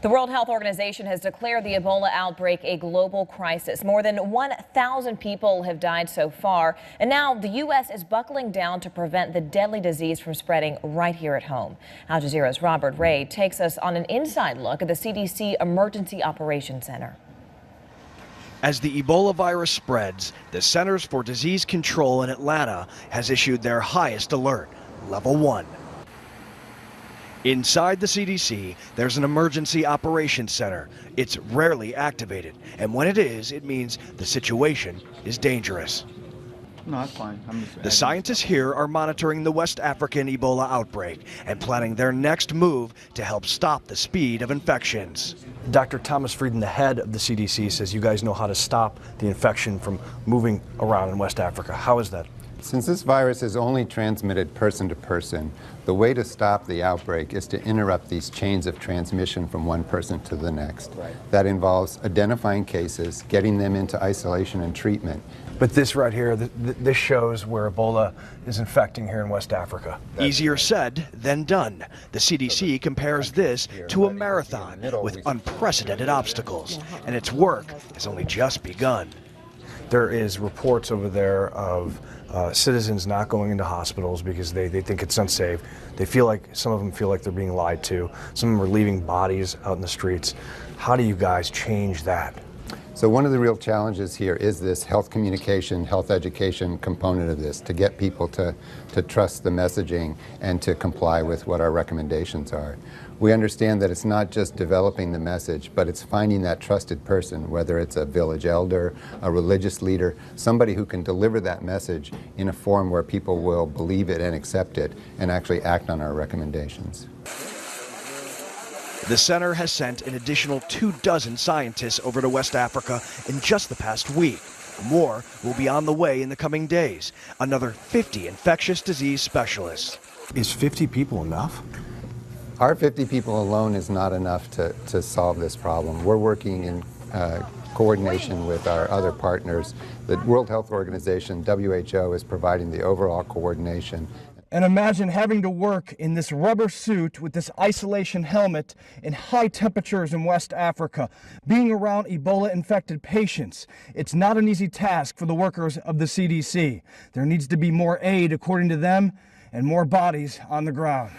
The World Health Organization has declared the Ebola outbreak a global crisis. More than 1,000 people have died so far, and now the U.S. is buckling down to prevent the deadly disease from spreading right here at home. Al Jazeera's Robert Ray takes us on an inside look at the CDC Emergency Operations Center. As the Ebola virus spreads, the Centers for Disease Control in Atlanta has issued their highest alert, Level 1. Inside the CDC, there's an emergency operations center. It's rarely activated, and when it is, it means the situation is dangerous. No, that's fine. The scientists here are monitoring the West African Ebola outbreak and planning their next move to help stop the speed of infections. Dr. Thomas Frieden, the head of the CDC, says you guys know how to stop the infection from moving around in West Africa. How is that? Since this virus is only transmitted person to person, the way to stop the outbreak is to interrupt these chains of transmission from one person to the next. Right. That involves identifying cases, getting them into isolation and treatment. But this right here, this shows where Ebola is infecting here in West Africa. Easier said than done. The CDC compares this to a marathon with unprecedented obstacles, and its work has only just begun. There is reports over there of citizens not going into hospitals because they think it's unsafe. They feel like, some of them feel like they're being lied to. Some of them are leaving bodies out in the streets. How do you guys change that? So one of the real challenges here is this health communication, health education component of this, to get people to trust the messaging and to comply with what our recommendations are. We understand that it's not just developing the message, but it's finding that trusted person, whether it's a village elder, a religious leader, somebody who can deliver that message in a form where people will believe it and accept it and actually act on our recommendations. The center has sent an additional 24 scientists over to West Africa in just the past week. More will be on the way in the coming days. Another 50 infectious disease specialists. Is 50 people enough? Our 50 people alone is not enough to solve this problem. We're working in coordination with our other partners. The World Health Organization, WHO, is providing the overall coordination. And imagine having to work in this rubber suit with this isolation helmet in high temperatures in West Africa, being around Ebola-infected patients. It's not an easy task for the workers of the CDC. There needs to be more aid, according to them, and more bodies on the ground.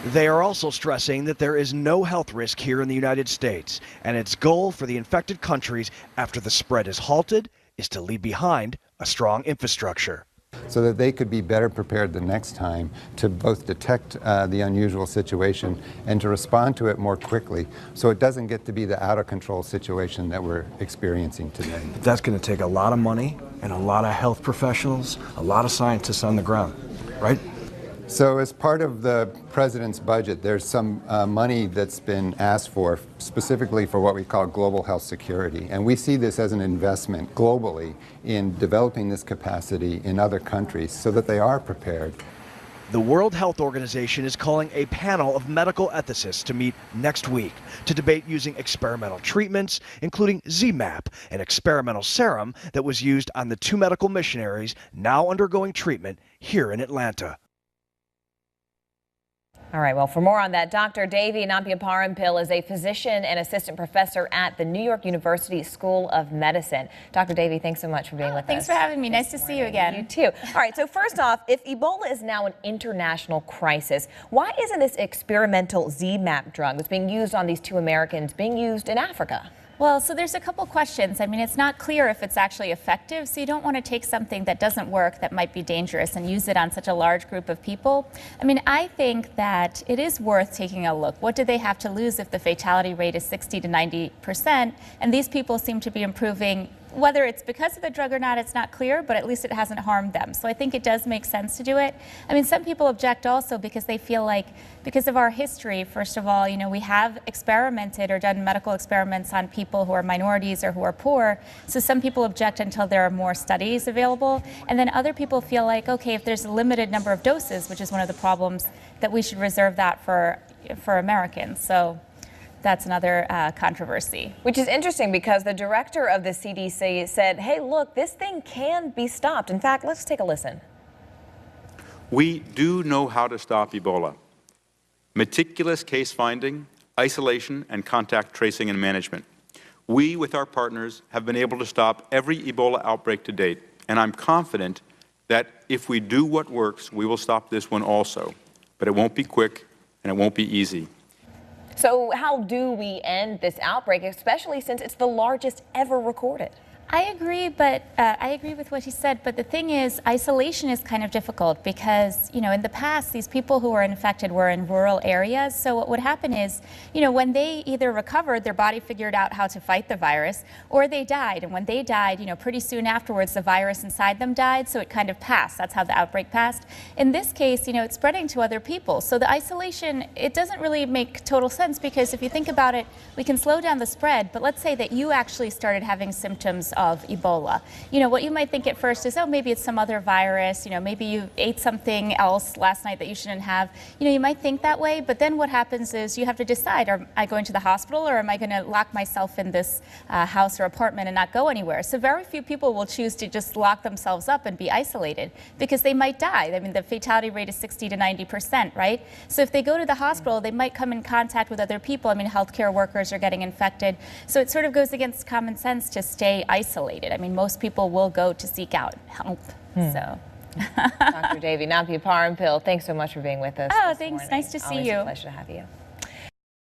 They are also stressing that there is no health risk here in the United States, and its goal for the infected countries after the spread is halted is to leave behind a strong infrastructure, so that they could be better prepared the next time to both detect the unusual situation and to respond to it more quickly, so it doesn't get to be the out-of-control situation that we're experiencing today. But that's going to take a lot of money and a lot of health professionals, a lot of scientists on the ground, right? So as part of the president's budget, there's some money that's been asked for specifically for what we call global health security. And we see this as an investment globally in developing this capacity in other countries so that they are prepared. The World Health Organization is calling a panel of medical ethicists to meet next week to debate using experimental treatments, including ZMapp, an experimental serum that was used on the 2 medical missionaries now undergoing treatment here in Atlanta. All right, well, for more on that, Dr. Devi Nampiaparampil is a physician and assistant professor at the New York University School of Medicine. Dr. Devi, thanks so much for being with us. Thanks for having me. Nice to see you again. You too. All right, so first off, if Ebola is now an international crisis, why isn't this experimental ZMapp drug that's being used on these 2 Americans being used in Africa? Well, so there's a couple questions. I mean, it's not clear if it's actually effective, so you don't want to take something that doesn't work, that might be dangerous, and use it on such a large group of people. I mean, I think that it is worth taking a look. What do they have to lose if the fatality rate is 60 to 90%, and these people seem to be improving? Whether it's because of the drug or not, it's not clear, but at least it hasn't harmed them. So I think it does make sense to do it. I mean, some people object also because they feel like, because of our history, first of all, you know, we have experimented or done medical experiments on people who are minorities or who are poor. So some people object until there are more studies available. And then other people feel like, okay, if there's a limited number of doses, which is one of the problems, that we should reserve that for Americans. So that's another controversy. Which is interesting because the director of the CDC said, hey, look, this thing can be stopped. In fact, let's take a listen. We do know how to stop Ebola. Meticulous case finding, isolation, and contact tracing and management. We, with our partners, have been able to stop every Ebola outbreak to date, and I'm confident that if we do what works, we will stop this one also. But it won't be quick, and it won't be easy. So how do we end this outbreak, especially since it's the largest ever recorded? I agree, but I agree with what he said. But the thing is, isolation is kind of difficult because, you know, in the past, these people who were infected were in rural areas. So what would happen is, you know, when they either recovered, their body figured out how to fight the virus, or they died. And when they died, you know, pretty soon afterwards, the virus inside them died. So it kind of passed. That's how the outbreak passed. In this case, you know, it's spreading to other people. So the isolation, it doesn't really make total sense because if you think about it, we can slow down the spread. But let's say that you actually started having symptoms of Ebola. You know, what you might think at first is, oh, maybe it's some other virus, you know, maybe you ate something else last night that you shouldn't have. You know, you might think that way, but then what happens is you have to decide, am I going to the hospital or am I going to lock myself in this house or apartment and not go anywhere? So very few people will choose to just lock themselves up and be isolated because they might die. I mean, the fatality rate is 60 to 90%, right? So if they go to the hospital, they might come in contact with other people. I mean, healthcare workers are getting infected. So it sort of goes against common sense to stay isolated. I mean, most people will go to seek out help. So, Dr. Devi Napiaparampill, thanks so much for being with us. Oh, thanks. Nice to see Always you. A pleasure to have you.